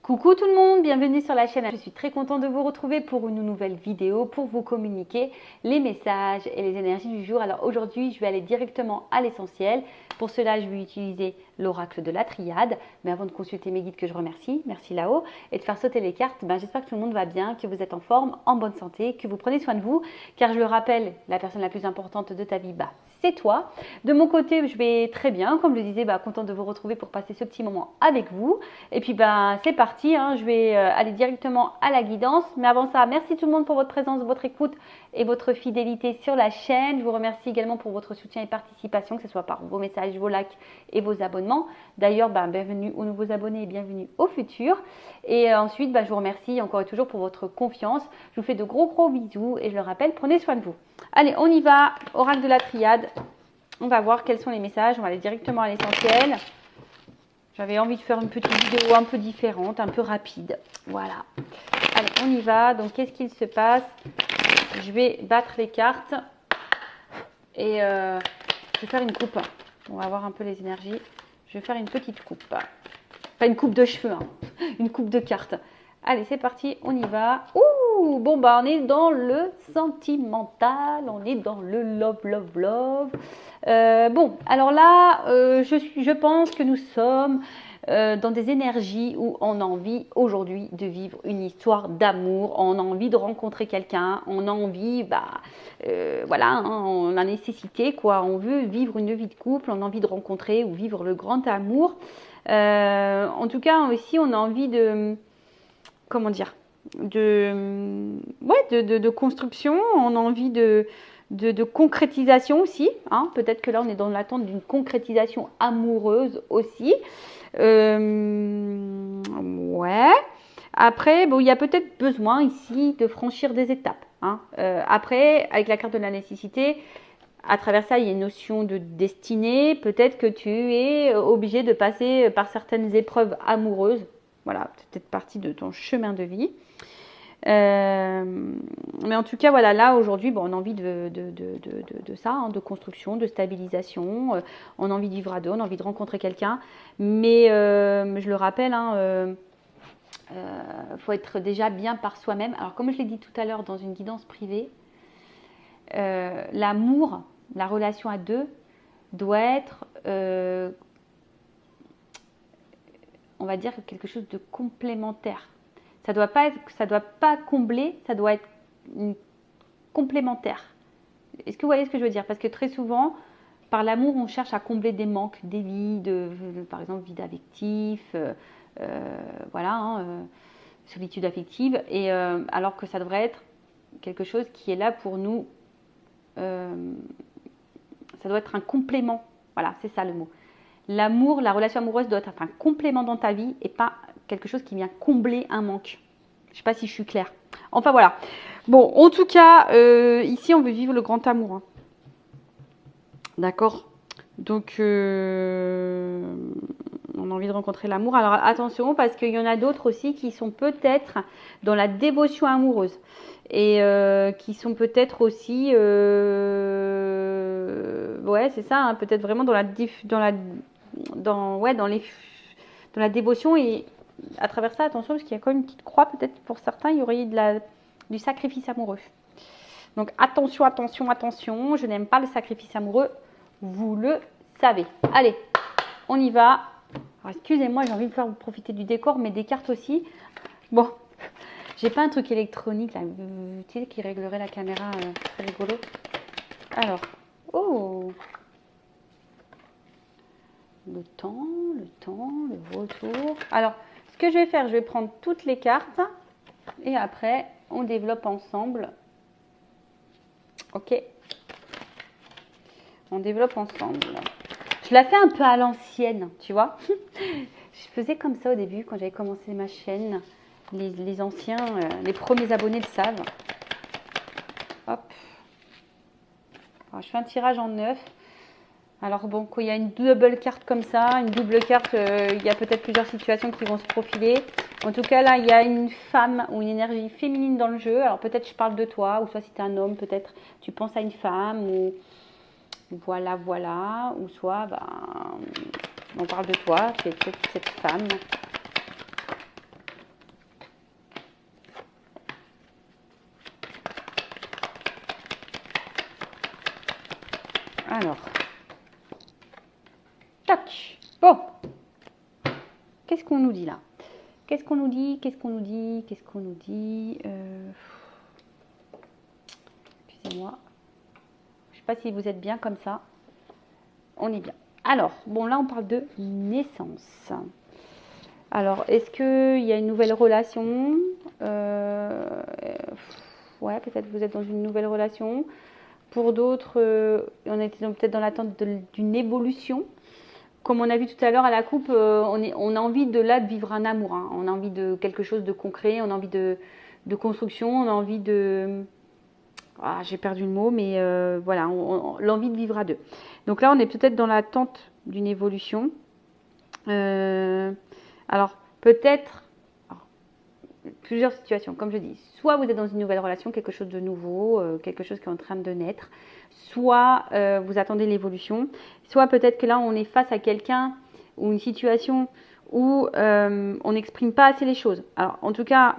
Coucou tout le monde, bienvenue sur la chaîne. Je suis très contente de vous retrouver pour une nouvelle vidéo pour vous communiquer les messages et les énergies du jour. Alors aujourd'hui, je vais aller directement à l'essentiel. Pour cela, je vais utiliser l'oracle de la triade. Mais avant de consulter mes guides que je remercie, merci là-haut, et de faire sauter les cartes, j'espère que tout le monde va bien, que vous êtes en forme, en bonne santé, que vous prenez soin de vous. Car je le rappelle, la personne la plus importante de ta vie, c'est toi. De mon côté, je vais très bien. Comme je le disais, contente de vous retrouver pour passer ce petit moment avec vous. Et puis, c'est parti. Je vais aller directement à la guidance. Mais avant ça, merci tout le monde pour votre présence, votre écoute et votre fidélité sur la chaîne. Je vous remercie également pour votre soutien et participation, que ce soit par vos messages, vos likes et vos abonnements. D'ailleurs, bienvenue aux nouveaux abonnés et bienvenue aux futurs. Et ensuite, je vous remercie encore et toujours pour votre confiance. Je vous fais de gros bisous et je le rappelle, prenez soin de vous. Allez, on y va. Oracle de la triade. On va voir quels sont les messages. On va aller directement à l'essentiel. J'avais envie de faire une petite vidéo un peu différente, un peu rapide. Voilà. Allez, on y va. Donc, qu'est-ce qu'il se passe? Je vais battre les cartes et je vais faire une coupe. On va voir un peu les énergies. Je vais faire une petite coupe. Pas une coupe de cheveux, une coupe de cartes. Allez, c'est parti, on y va. Ouh, bon, on est dans le sentimental, on est dans le love. Bon, alors là, je pense que nous sommes dans des énergies où on a envie aujourd'hui de vivre une histoire d'amour, on a envie de rencontrer quelqu'un, on a envie, voilà, on a nécessité, quoi. On veut vivre une vie de couple, on a envie de rencontrer ou vivre le grand amour. En tout cas, aussi, on a envie de... Comment dire, de construction, on a envie de concrétisation aussi. Peut-être que là, on est dans l'attente d'une concrétisation amoureuse aussi. Ouais. Après, il y a peut-être besoin ici de franchir des étapes. Après, avec la carte de la nécessité, à travers ça, il y a une notion de destinée. Peut-être que tu es obligé de passer par certaines épreuves amoureuses. Voilà, c'est peut-être partie de ton chemin de vie. Mais en tout cas, voilà, là, aujourd'hui, on a envie de ça, de construction, de stabilisation. On a envie de vivre à deux, on a envie de rencontrer quelqu'un. Mais je le rappelle, faut être déjà bien par soi-même. Alors, comme je l'ai dit tout à l'heure dans une guidance privée, l'amour, la relation à deux doit être... on va dire quelque chose de complémentaire. Ça doit pas combler, ça doit être complémentaire. Est-ce que vous voyez ce que je veux dire? Parce que très souvent, par l'amour, on cherche à combler des manques, des vides, par exemple, vide affectif, voilà, solitude affective, et alors que ça devrait être quelque chose qui est là pour nous. Ça doit être un complément. Voilà, c'est ça le mot. L'amour, la relation amoureuse doit être un complément dans ta vie et pas quelque chose qui vient combler un manque. Je ne sais pas si je suis claire. Enfin voilà. Bon, en tout cas, ici on veut vivre le grand amour. D'accord? Donc, on a envie de rencontrer l'amour. Alors attention, parce qu'il y en a d'autres aussi qui sont peut-être dans la dévotion amoureuse. Et qui sont peut-être aussi... ouais, c'est ça, peut-être vraiment dans la dévotion, et à travers ça, attention, parce qu'il y a quand même une petite croix, peut-être pour certains, il y aurait du sacrifice amoureux. Donc attention, je n'aime pas le sacrifice amoureux, vous le savez. Allez, on y va. Excusez-moi, j'ai envie de faire vous profiter du décor, mais des cartes aussi. Bon, j'ai pas un truc électronique là, tu sais, qui réglerait la caméra, très rigolo. Alors, oh, le temps, le retour. Alors, ce que je vais faire, je vais prendre toutes les cartes et après, on développe ensemble. Ok. On développe ensemble. Je la fais un peu à l'ancienne, tu vois. Je faisais comme ça au début, quand j'avais commencé ma chaîne. Les anciens, les premiers abonnés le savent. Hop. Alors, je fais un tirage en 9. Alors bon, quand il y a une double carte comme ça, une double carte, il y a peut-être plusieurs situations qui vont se profiler. En tout cas, là, il y a une femme ou une énergie féminine dans le jeu. Alors peut-être je parle de toi, ou soit si tu es un homme, peut-être tu penses à une femme, ou voilà. Ou soit, on parle de toi, c'est cette femme. Alors, tac. Bon, qu'est-ce qu'on nous dit là? Qu'est-ce qu'on nous dit? Qu'est-ce qu'on nous dit? Qu'est-ce qu'on nous dit? Excusez-moi. Je ne sais pas si vous êtes bien comme ça. On est bien. Alors, bon, là, on parle de naissance. Alors, est-ce qu'il y a une nouvelle relation? Ouais, peut-être vous êtes dans une nouvelle relation. Pour d'autres, on était peut-être dans l'attente d'une évolution. Comme on a vu tout à l'heure à la coupe, on a envie de vivre un amour. Hein. On a envie de quelque chose de concret, on a envie de construction, on a envie de... Ah, j'ai perdu le mot, mais voilà, l'envie de vivre à deux. Donc là, on est peut-être dans l'attente d'une évolution. Alors, peut-être... Plusieurs situations, comme je dis. Soit vous êtes dans une nouvelle relation, quelque chose de nouveau, quelque chose qui est en train de naître. Soit vous attendez l'évolution. Soit peut-être que là, on est face à quelqu'un ou une situation où on n'exprime pas assez les choses. Alors, en tout cas,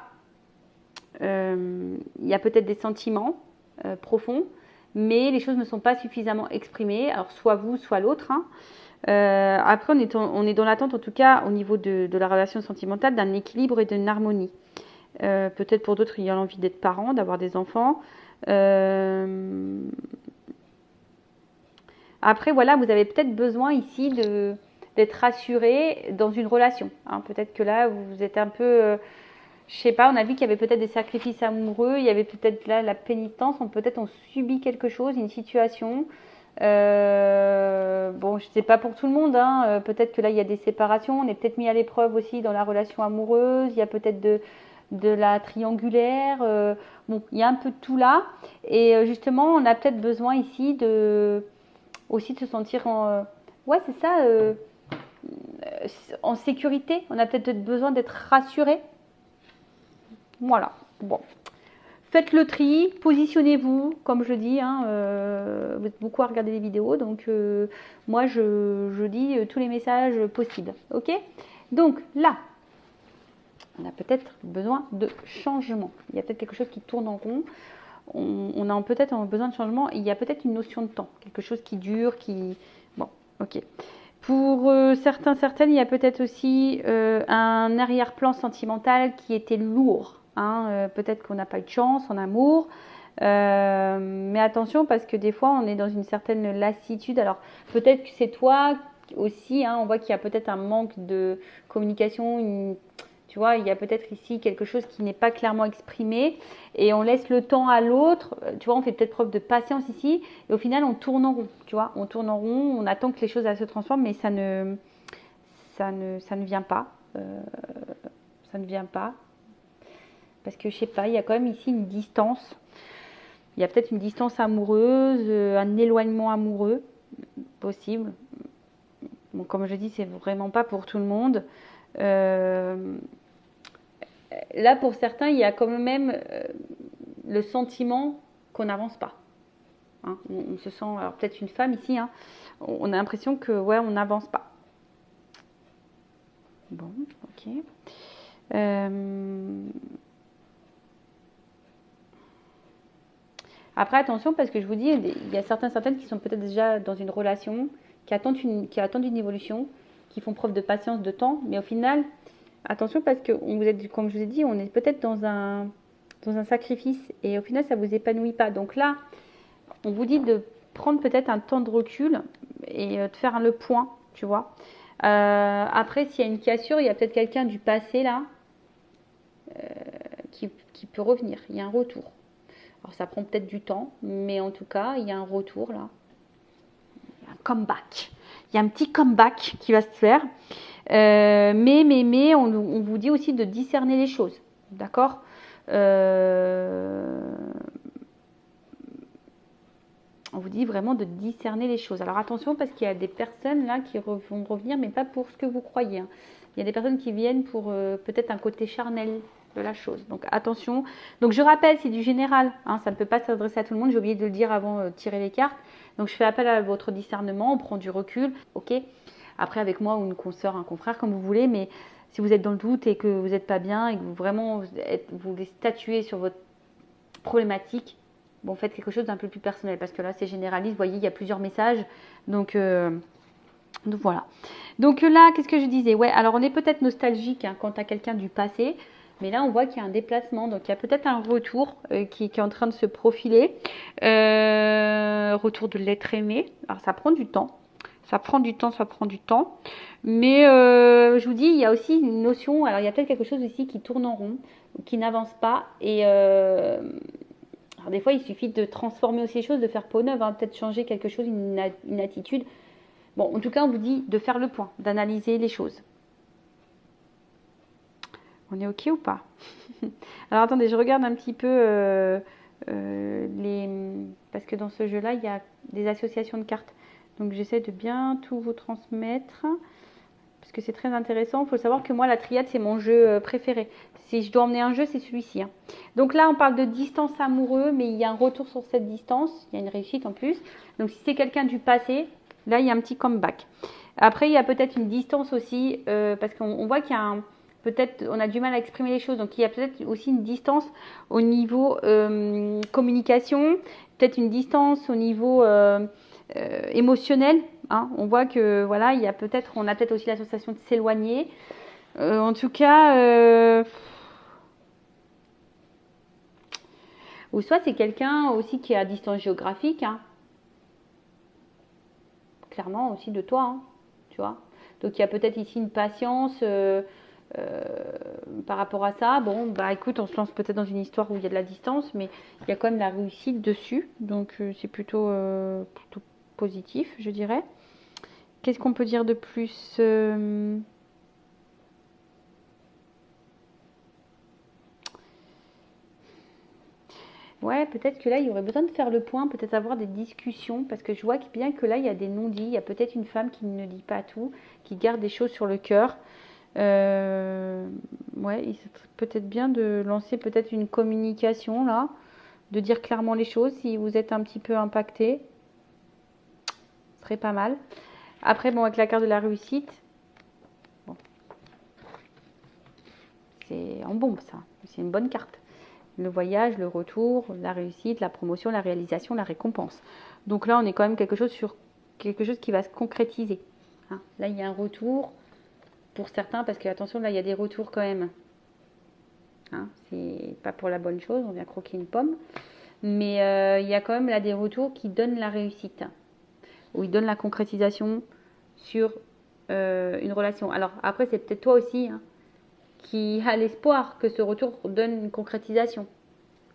il y a peut-être des sentiments profonds, mais les choses ne sont pas suffisamment exprimées. Alors, soit vous, soit l'autre. Hein. Après, on est dans l'attente, en tout cas, au niveau de la relation sentimentale, d'un équilibre et d'une harmonie. Peut-être pour d'autres, il y a l'envie d'être parent, d'avoir des enfants. Après, voilà, vous avez peut-être besoin ici d'être rassuré dans une relation. Hein. Peut-être que là, vous êtes un peu... je sais pas, on a vu qu'il y avait peut-être des sacrifices amoureux, il y avait peut-être là la pénitence, peut-être on subit quelque chose, une situation. Bon, je sais pas pour tout le monde, hein. Peut-être que là il y a des séparations, on est peut-être mis à l'épreuve aussi dans la relation amoureuse, il y a peut-être de la triangulaire, bon, il y a un peu de tout là. Et justement, on a peut-être besoin ici aussi de se sentir ouais, c'est ça, en sécurité. On a peut-être besoin d'être rassuré. Voilà, bon. Faites le tri, positionnez-vous, comme je dis, hein, vous êtes beaucoup à regarder les vidéos, donc moi je dis tous les messages possibles, ok? Donc là, on a peut-être besoin de changement. Il y a peut-être quelque chose qui tourne en rond, on a peut-être besoin de changement, il y a peut-être une notion de temps, quelque chose qui dure, qui... Bon, ok. Pour certaines, il y a peut-être aussi un arrière-plan sentimental qui était lourd. Hein, peut-être qu'on n'a pas eu de chance en amour, mais attention parce que des fois on est dans une certaine lassitude. Alors peut-être que c'est toi aussi, hein, on voit qu'il y a peut-être un manque de communication, tu vois, il y a peut-être ici quelque chose qui n'est pas clairement exprimé et on laisse le temps à l'autre, tu vois, on fait peut-être preuve de patience ici et au final on tourne en rond, tu vois, on tourne en rond, on attend que les choses se transforment mais ça ne vient pas, ça ne vient pas. Parce que je sais pas, il y a quand même ici une distance. Il y a peut-être une distance amoureuse, un éloignement amoureux possible. Bon, comme je dis, c'est vraiment pas pour tout le monde. Là, pour certains, il y a quand même le sentiment qu'on n'avance pas. Hein, on se sent, alors peut-être une femme ici, hein, on a l'impression que ouais, on n'avance pas. Bon, ok. Après, attention, parce que je vous dis, il y a certaines qui sont peut-être déjà dans une relation, qui attendent une évolution, qui font preuve de patience, de temps, mais au final, attention, parce que comme je vous ai dit, on est peut-être dans un sacrifice, et au final, ça ne vous épanouit pas. Donc là, on vous dit de prendre peut-être un temps de recul et de faire le point, tu vois. Après, s'il y a une cassure, il y a peut-être quelqu'un du passé, là, qui peut revenir. Il y a un retour. Alors ça prend peut-être du temps, mais en tout cas, il y a un retour là. Il y a un comeback. Il y a un petit comeback qui va se faire. Mais on vous dit aussi de discerner les choses. D'accord, on vous dit vraiment de discerner les choses. Alors attention parce qu'il y a des personnes là qui vont revenir, mais pas pour ce que vous croyez. Hein. Il y a des personnes qui viennent pour peut-être un côté charnel de la chose. Donc attention. Donc je rappelle, c'est du général. Hein, ça ne peut pas s'adresser à tout le monde. J'ai oublié de le dire avant de tirer les cartes. Donc je fais appel à votre discernement. On prend du recul. Ok. Après avec moi ou une consoeur, un confrère, comme vous voulez. Mais si vous êtes dans le doute et que vous n'êtes pas bien et que vous vraiment vous voulez statuer sur votre problématique, bon, faites quelque chose d'un peu plus personnel parce que là, c'est généraliste. Vous voyez, il y a plusieurs messages. Donc voilà. Donc là, qu'est-ce que je disais? Ouais, alors on est peut-être nostalgique hein, quant à quelqu'un du passé. Mais là, on voit qu'il y a un déplacement. Donc, il y a peut-être un retour qui est en train de se profiler. Retour de l'être aimé. Alors, ça prend du temps. Ça prend du temps, ça prend du temps. Mais je vous dis, il y a aussi une notion. Alors, il y a peut-être quelque chose ici qui tourne en rond, qui n'avance pas. Et alors, des fois, il suffit de transformer aussi les choses, de faire peau neuve. Hein, peut-être changer quelque chose, une attitude. Bon, en tout cas, on vous dit de faire le point, d'analyser les choses. On est OK ou pas? Alors attendez, je regarde un petit peu parce que dans ce jeu-là, il y a des associations de cartes. Donc j'essaie de bien tout vous transmettre parce que c'est très intéressant. Il faut savoir que moi, la triade, c'est mon jeu préféré. Si je dois emmener un jeu, c'est celui-ci. Hein. Donc là, on parle de distance amoureuse, mais il y a un retour sur cette distance. Il y a une réussite en plus. Donc si c'est quelqu'un du passé, là, il y a un petit comeback. Après, il y a peut-être une distance aussi parce qu'on voit qu'il y a un... Peut-être on a du mal à exprimer les choses, donc il y a peut-être aussi une distance au niveau communication, peut-être une distance au niveau émotionnel. Hein. On voit que voilà, il y a peut-être, on a peut-être aussi la sensation de s'éloigner. En tout cas, ou soit c'est quelqu'un aussi qui est à distance géographique, hein. Clairement aussi de toi, hein, tu vois. Donc il y a peut-être ici une patience. Par rapport à ça, bon, bah écoute, on se lance peut-être dans une histoire où il y a de la distance, mais il y a quand même la réussite dessus, donc c'est plutôt positif, je dirais. Qu'est-ce qu'on peut dire de plus? Ouais, peut-être que là, il y aurait besoin de faire le point, peut-être avoir des discussions, parce que je vois bien que là, il y a des non-dits, il y a peut-être une femme qui ne dit pas tout, qui garde des choses sur le cœur. Ouais, il serait peut-être bien de lancer peut-être une communication là, de dire clairement les choses si vous êtes un petit peu impacté. Ce serait pas mal. Après, bon, avec la carte de la réussite, bon, c'est en bombe ça. C'est une bonne carte. Le voyage, le retour, la réussite, la promotion, la réalisation, la récompense. Donc là, on est quand même quelque chose sur quelque chose qui va se concrétiser. Hein. Là, il y a un retour pour certains, parce que attention, là, il y a des retours quand même. Hein, c'est pas pour la bonne chose, on vient croquer une pomme. Mais il y a quand même là des retours qui donnent la réussite, où ils donnent la concrétisation sur une relation. Alors après, c'est peut-être toi aussi hein, qui a l'espoir que ce retour donne une concrétisation.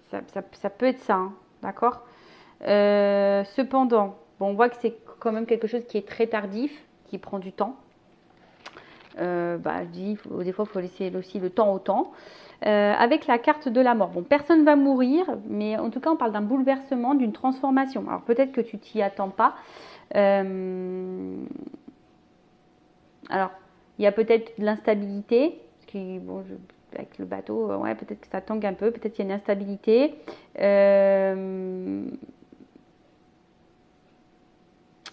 Ça peut être ça, hein, d'accord. Cependant, bon, on voit que c'est quand même quelque chose qui est très tardif, qui prend du temps. Je dis, des fois, il faut laisser aussi le temps au temps. Avec la carte de la mort. Bon, personne ne va mourir, mais en tout cas, on parle d'un bouleversement, d'une transformation. Alors peut-être que tu t'y attends pas. Alors, il y a peut-être de l'instabilité, bon, avec le bateau, ouais, peut-être que ça tangue un peu, peut-être qu'il y a une instabilité.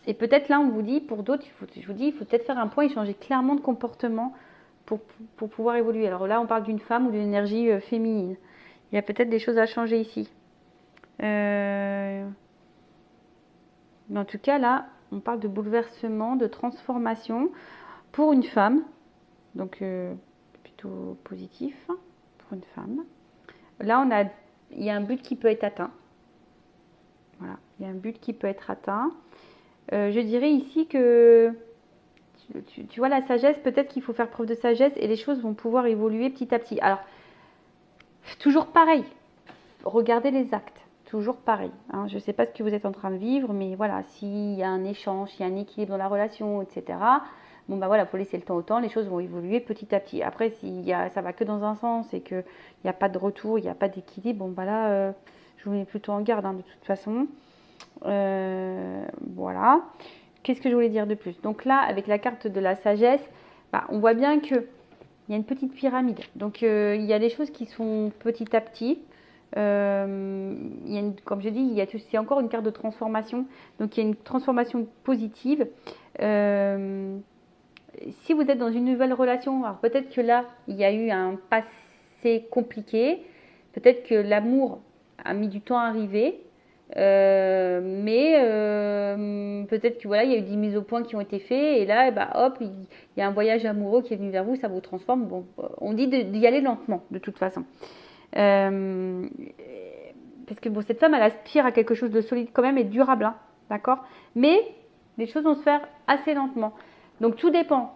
Et peut-être là, on vous dit, pour d'autres, je vous dis, il faut peut-être faire un point et changer clairement de comportement pour pouvoir évoluer. Alors là, on parle d'une femme ou d'une énergie féminine. Il y a peut-être des choses à changer ici. Mais en tout cas, là, on parle de bouleversement, de transformation pour une femme. Donc, plutôt positif pour une femme. Là, il y a un but qui peut être atteint. Voilà, il y a un but qui peut être atteint. Je dirais ici que, tu vois, la sagesse, peut-être qu'il faut faire preuve de sagesse et les choses vont pouvoir évoluer petit à petit. Alors, toujours pareil, regardez les actes, toujours pareil. Hein. Je ne sais pas ce que vous êtes en train de vivre, mais voilà, s'il y a un échange, s'il y a un équilibre dans la relation, etc., bon bah voilà, il faut laisser le temps au temps, les choses vont évoluer petit à petit. Après, ça va que dans un sens et qu'il n'y a pas de retour, il n'y a pas d'équilibre, bon bah là, je vous mets plutôt en garde hein, de toute façon. Voilà. Qu'est-ce que je voulais dire de plus? Donc là, avec la carte de la sagesse, on voit bien que il y a une petite pyramide. Donc il y a des choses qui sont petit à petit. Comme je dis, c'est encore une carte de transformation. Donc il y a une transformation positive. Si vous êtes dans une nouvelle relation, alors peut-être que là, il y a eu un passé compliqué. Peut-être que l'amour a mis du temps à arriver. Peut-être que voilà, il y a eu des mises au point qui ont été faites et là, bah, hop, il y a un voyage amoureux qui est venu vers vous, ça vous transforme. Bon, on dit d'y aller lentement, de toute façon. Euh, parce que bon, cette femme, elle aspire à quelque chose de solide quand même et durable, hein, d'accord? Mais les choses vont se faire assez lentement. Donc tout dépend.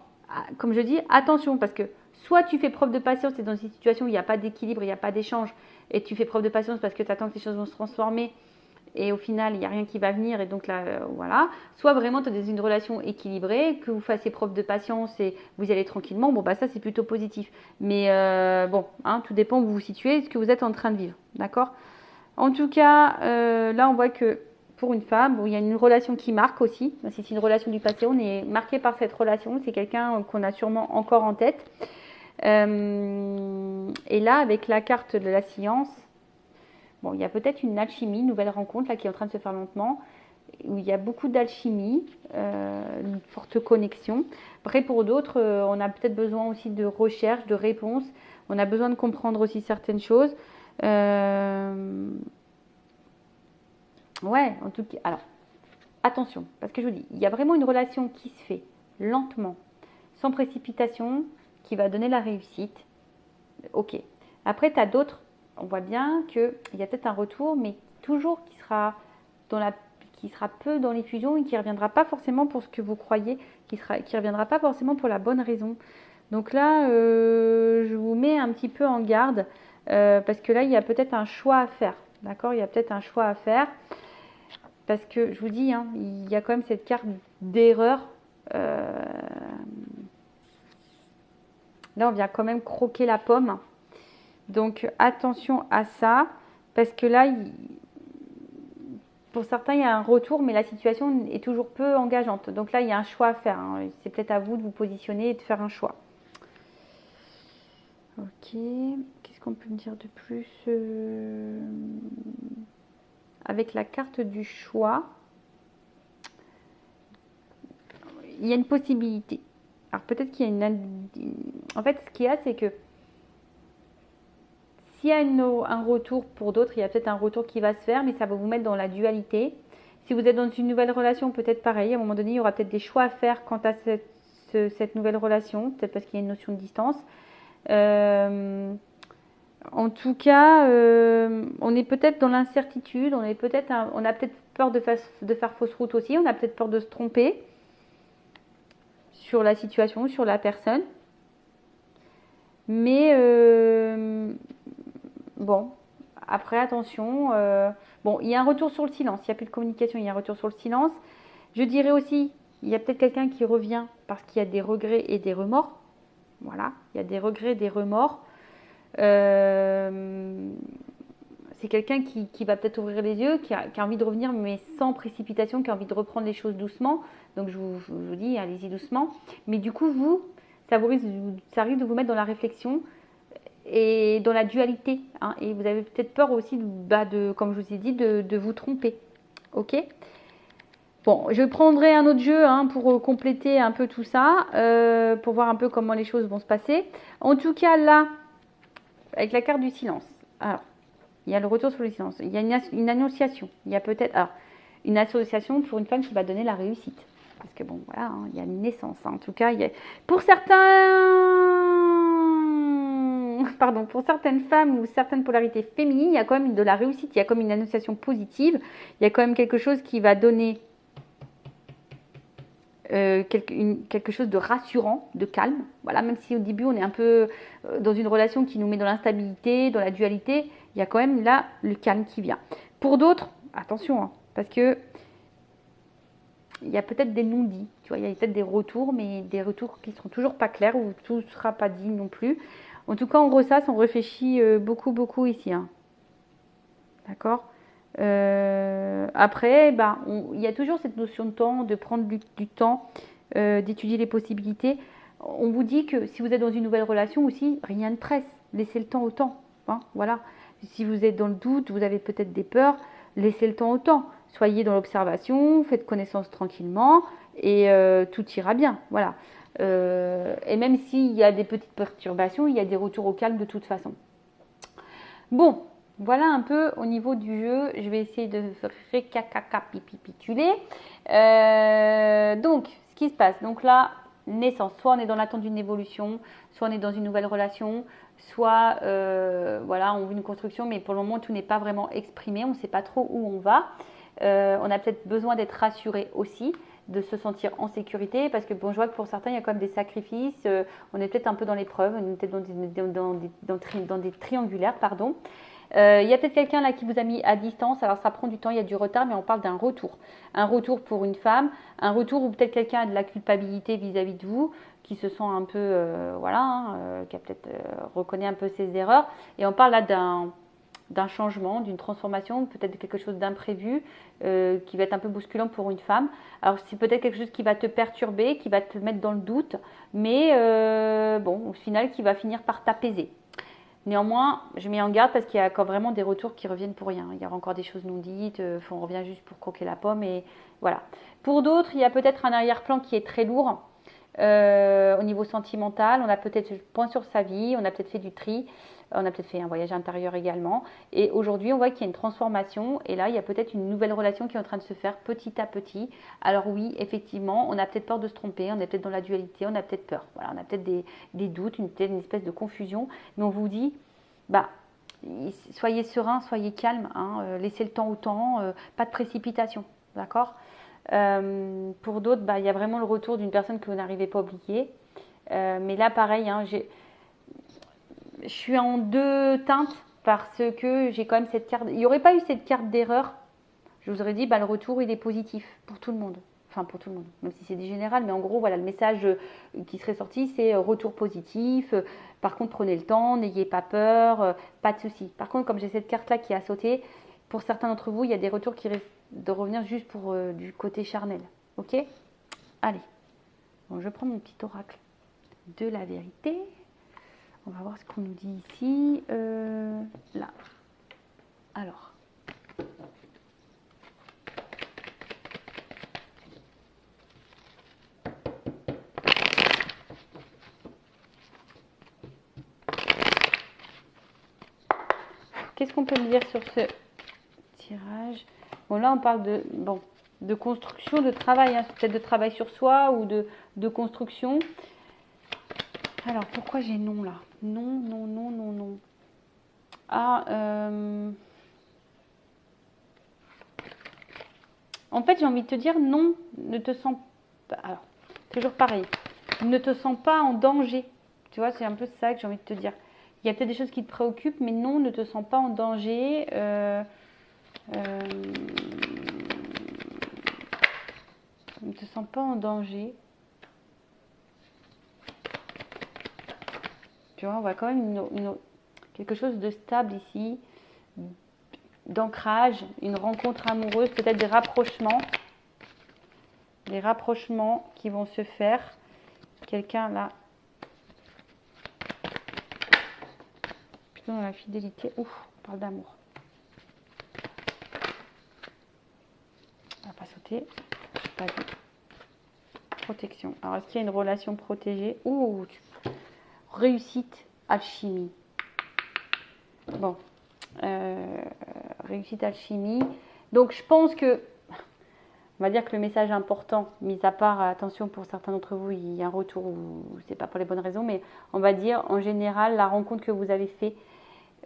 Comme je dis, attention, parce que soit tu fais preuve de patience, et dans une situation où il n'y a pas d'équilibre, il n'y a pas d'échange, et tu fais preuve de patience parce que tu attends que les choses vont se transformer, et au final, il n'y a rien qui va venir, et donc là, voilà. Soit vraiment, tu as une relation équilibrée, que vous fassiez preuve de patience et vous y allez tranquillement, bon, bah ça, c'est plutôt positif. Mais bon, hein, tout dépend où vous vous situez, ce que vous êtes en train de vivre, d'accord? En tout cas, là, on voit que pour une femme, bon, il y a une relation qui marque aussi. Si c'est une relation du passé, on est marqué par cette relation. C'est quelqu'un qu'on a sûrement encore en tête. Et là, avec la carte de la science, bon, il y a peut-être une alchimie, une nouvelle rencontre là, qui est en train de se faire lentement, où il y a beaucoup d'alchimie, une forte connexion. Après, pour d'autres, on a peut-être besoin aussi de recherche, de réponses. On a besoin de comprendre aussi certaines choses. Ouais, en tout cas, alors, attention, parce que je vous dis, il y a vraiment une relation qui se fait lentement, sans précipitation, qui va donner la réussite. Ok. Après, tu as d'autres, on voit bien qu'il y a peut-être un retour, mais toujours qui sera peu dans l'effusion et qui ne reviendra pas forcément pour ce que vous croyez, qui ne reviendra pas forcément pour la bonne raison. Donc là, je vous mets un petit peu en garde, parce que là, il y a peut-être un choix à faire. D'accord? Il y a peut-être un choix à faire. Parce que je vous dis, hein, il y a quand même cette carte d'erreur. Là, on vient quand même croquer la pomme. Donc, attention à ça. Parce que là, pour certains, il y a un retour, mais la situation est toujours peu engageante. Donc là, il y a un choix à faire, hein. C'est peut-être à vous de vous positionner et de faire un choix. Ok. Qu'est-ce qu'on peut me dire de plus avec la carte du choix, il y a une possibilité. Alors peut-être qu'il y a En fait, ce qu'il y a, c'est que s'il y a un retour pour d'autres, il y a peut-être un retour qui va se faire, mais ça va vous mettre dans la dualité. Si vous êtes dans une nouvelle relation, peut-être pareil, à un moment donné, il y aura peut-être des choix à faire quant à cette nouvelle relation, peut-être parce qu'il y a une notion de distance. En tout cas, on est peut-être dans l'incertitude, on a peut-être peur de faire fausse route aussi, on a peut-être peur de se tromper sur la situation, sur la personne. Mais bon, après attention, bon, il y a un retour sur le silence, il n'y a plus de communication, il y a un retour sur le silence. Je dirais aussi, il y a peut-être quelqu'un qui revient parce qu'il y a des regrets et des remords. Voilà, il y a des regrets, des remords. C'est quelqu'un qui va peut-être ouvrir les yeux, qui a envie de revenir, mais sans précipitation, qui a envie de reprendre les choses doucement. Donc je vous dis, allez-y doucement. Mais du coup, ça risque de vous mettre dans la réflexion et dans la dualité. Hein, et vous avez peut-être peur aussi, comme je vous ai dit, de vous tromper. Ok ? Bon, je prendrai un autre jeu, hein, pour compléter un peu tout ça, pour voir un peu comment les choses vont se passer. En tout cas, là, avec la carte du silence. Alors, il y a le retour sur le silence. Il y a une annonciation. Il y a peut-être une association pour une femme qui va donner la réussite. Parce que bon, voilà, hein, il y a une naissance. Hein. En tout cas, pour certaines femmes ou certaines polarités féminines, il y a quand même de la réussite. Il y a comme une annonciation positive. Il y a quand même quelque chose qui va donner quelque chose de rassurant, de calme. Voilà, même si au début on est un peu dans une relation qui nous met dans l'instabilité, dans la dualité, il y a quand même là le calme qui vient. Pour d'autres, attention, hein, parce que il y a peut-être des non-dits, tu vois, il y a peut-être des retours, mais des retours qui ne seront toujours pas clairs ou tout ne sera pas dit non plus. En tout cas, on ressasse, on réfléchit beaucoup, beaucoup ici. Hein. D'accord ? Après, il y a toujours cette notion de temps, de prendre du temps, d'étudier les possibilités. On vous dit que si vous êtes dans une nouvelle relation aussi, rien ne presse. Laissez le temps au temps. Hein, voilà. Si vous êtes dans le doute, vous avez peut-être des peurs, laissez le temps au temps. Soyez dans l'observation, faites connaissance tranquillement et tout ira bien. Voilà. Et même s'il y a des petites perturbations, il y a des retours au calme de toute façon. Bon. Voilà un peu au niveau du jeu. Je vais essayer de récapituler. Donc, ce qui se passe. Donc là, naissance. Soit on est dans l'attente d'une évolution, soit on est dans une nouvelle relation, soit voilà, on veut une construction, mais pour le moment, tout n'est pas vraiment exprimé. On ne sait pas trop où on va. On a peut-être besoin d'être rassuré aussi, de se sentir en sécurité, parce que bon, je vois que pour certains, il y a quand même des sacrifices. On est peut-être un peu dans l'épreuve, on est peut-être dans des triangulaires, pardon. Il y a peut-être quelqu'un là qui vous a mis à distance, alors ça prend du temps, il y a du retard, mais on parle d'un retour. Un retour pour une femme, un retour où peut-être quelqu'un a de la culpabilité vis-à-vis de vous, qui se sent un peu, voilà, qui a peut-être reconnaît un peu ses erreurs. Et on parle là d'un changement, d'une transformation, peut-être de quelque chose d'imprévu, qui va être un peu bousculant pour une femme. Alors c'est peut-être quelque chose qui va te perturber, qui va te mettre dans le doute, mais bon, au final, qui va finir par t'apaiser. Néanmoins, je mets en garde parce qu'il y a encore vraiment des retours qui reviennent pour rien. Il y aura encore des choses non dites, on revient juste pour croquer la pomme et voilà. Pour d'autres, il y a peut-être un arrière-plan qui est très lourd au niveau sentimental. On a peut-être point sur sa vie, on a peut-être fait du tri, on a peut-être fait un voyage intérieur également. Et aujourd'hui, on voit qu'il y a une transformation et là, il y a peut-être une nouvelle relation qui est en train de se faire petit à petit. Alors oui, effectivement, on a peut-être peur de se tromper, on est peut-être dans la dualité, on a peut-être peur. Voilà, on a peut-être des doutes, peut-être une espèce de confusion. Mais on vous dit, bah, soyez serein, soyez calme, hein, laissez le temps au temps, pas de précipitation, d'accord. Pour d'autres, bah, il y a vraiment le retour d'une personne que vous n'arrivez pas à oublier. Mais là, pareil, hein, je suis en deux teintes parce que j'ai quand même cette carte. Il n'y aurait pas eu cette carte d'erreur, je vous aurais dit, bah, le retour, il est positif pour tout le monde. Enfin, pour tout le monde, même si c'est dit général, mais en gros, voilà, le message qui serait sorti, c'est retour positif. Par contre, prenez le temps, n'ayez pas peur, pas de souci. Par contre, comme j'ai cette carte-là qui a sauté, pour certains d'entre vous, il y a des retours qui risquent de revenir juste pour du côté charnel. Ok? Allez, bon, je prends mon petit oracle de la vérité. On va voir ce qu'on nous dit ici. Là. Alors. Qu'est-ce qu'on peut me dire sur ce tirage? Bon, là, on parle de construction, de travail, hein, peut-être de travail sur soi ou de construction. Alors, pourquoi j'ai non là? Non, non, non, non, non. Ah, en fait, j'ai envie de te dire non, ne te sens pas. Alors, toujours pareil. Ne te sens pas en danger. Tu vois, c'est un peu ça que j'ai envie de te dire. Il y a peut-être des choses qui te préoccupent, mais non, ne te sens pas en danger. Ne te sens pas en danger. Tu vois, on voit quand même quelque chose de stable ici, d'ancrage, une rencontre amoureuse, peut-être des rapprochements qui vont se faire. Quelqu'un là, plutôt dans la fidélité. Ouf, on parle d'amour. On va pas sauter. Pas de protection. Alors, est-ce qu'il y a une relation protégée? Ouh, réussite, alchimie. Bon, réussite, alchimie. Donc, je pense que, on va dire que le message important, mis à part, attention pour certains d'entre vous, il y a un retour ou c'est pas pour les bonnes raisons, mais on va dire en général la rencontre que vous avez fait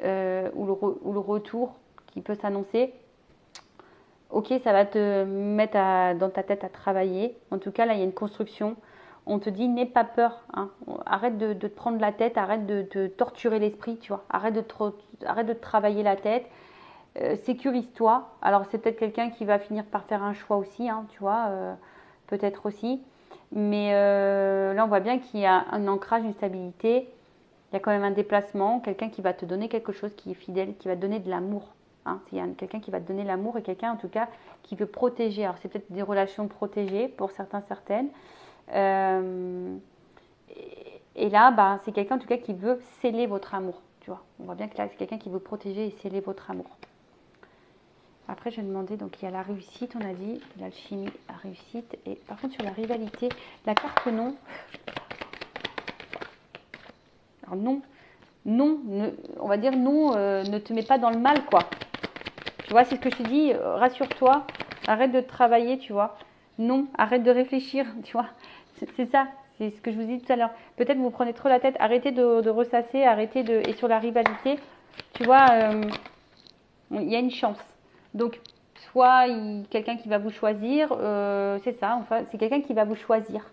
ou le retour qui peut s'annoncer. Ok, ça va te mettre dans ta tête à travailler. En tout cas, là, il y a une construction. On te dit, n'aie pas peur. Hein. Arrête de te prendre la tête, arrête de te torturer l'esprit, tu vois. Arrête de te travailler la tête. Sécurise-toi. Alors, c'est peut-être quelqu'un qui va finir par faire un choix aussi, hein, tu vois. Peut-être aussi. Mais là, on voit bien qu'il y a un ancrage, une stabilité. Il y a quand même un déplacement. Quelqu'un qui va te donner quelque chose qui est fidèle, qui va te donner de l'amour. Hein, il y a quelqu'un qui va te donner l'amour et quelqu'un en tout cas qui veut protéger. Alors c'est peut-être des relations protégées pour certains, certaines. Et là, bah, c'est quelqu'un en tout cas qui veut sceller votre amour. Tu vois, on voit bien que là c'est quelqu'un qui veut protéger et sceller votre amour. Après je vais demander, donc il y a la réussite, on a dit, l'alchimie, la réussite. Et par contre sur la rivalité, la carte non. Alors non, non, on va dire non, ne te mets pas dans le mal, quoi. Tu vois, c'est ce que je te dis, rassure-toi, arrête de travailler, tu vois. Non, arrête de réfléchir, tu vois. C'est ça, c'est ce que je vous dis tout à l'heure. Peut-être vous prenez trop la tête, arrêtez de ressasser, arrêtez de... Et sur la rivalité, tu vois, il y a une chance. Donc, soit quelqu'un qui va vous choisir, c'est ça, enfin, c'est quelqu'un qui va vous choisir.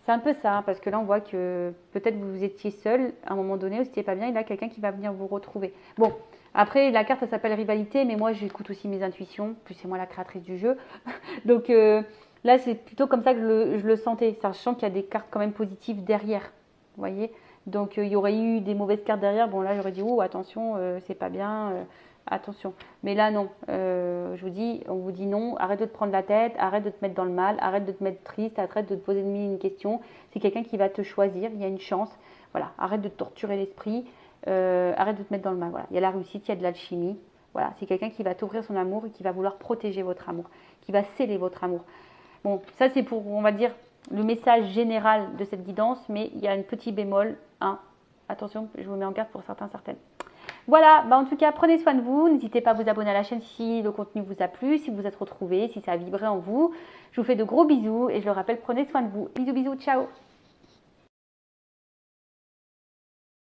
C'est un peu ça, hein, parce que là, on voit que peut-être vous étiez seul à un moment donné, vous n'étiez pas bien, et là, quelqu'un qui va venir vous retrouver. Bon, après, la carte, ça s'appelle rivalité, mais moi, j'écoute aussi mes intuitions, plus c'est moi la créatrice du jeu. Donc là, c'est plutôt comme ça que je le sentais, sachant qu'il y a des cartes quand même positives derrière, vous voyez. Donc il y aurait eu des mauvaises cartes derrière, bon là, j'aurais dit, oh, attention, c'est pas bien, attention. Mais là, non, je vous dis, on vous dit non, arrête de te prendre la tête, arrête de te mettre dans le mal, arrête de te mettre triste, arrête de te poser mille une question. C'est quelqu'un qui va te choisir, il y a une chance. Voilà, arrête de te torturer l'esprit, arrête de te mettre dans le mal. Voilà, il y a la réussite, il y a de l'alchimie. Voilà, c'est quelqu'un qui va t'ouvrir son amour et qui va vouloir protéger votre amour, qui va sceller votre amour. Bon, ça c'est pour, on va dire, le message général de cette guidance, mais il y a un petit bémol, hein. Attention, je vous mets en garde pour certains, certaines. Voilà, bah en tout cas, prenez soin de vous. N'hésitez pas à vous abonner à la chaîne si le contenu vous a plu, si vous vous êtes retrouvés, si ça a vibré en vous. Je vous fais de gros bisous et je le rappelle, prenez soin de vous. Bisous, bisous, ciao.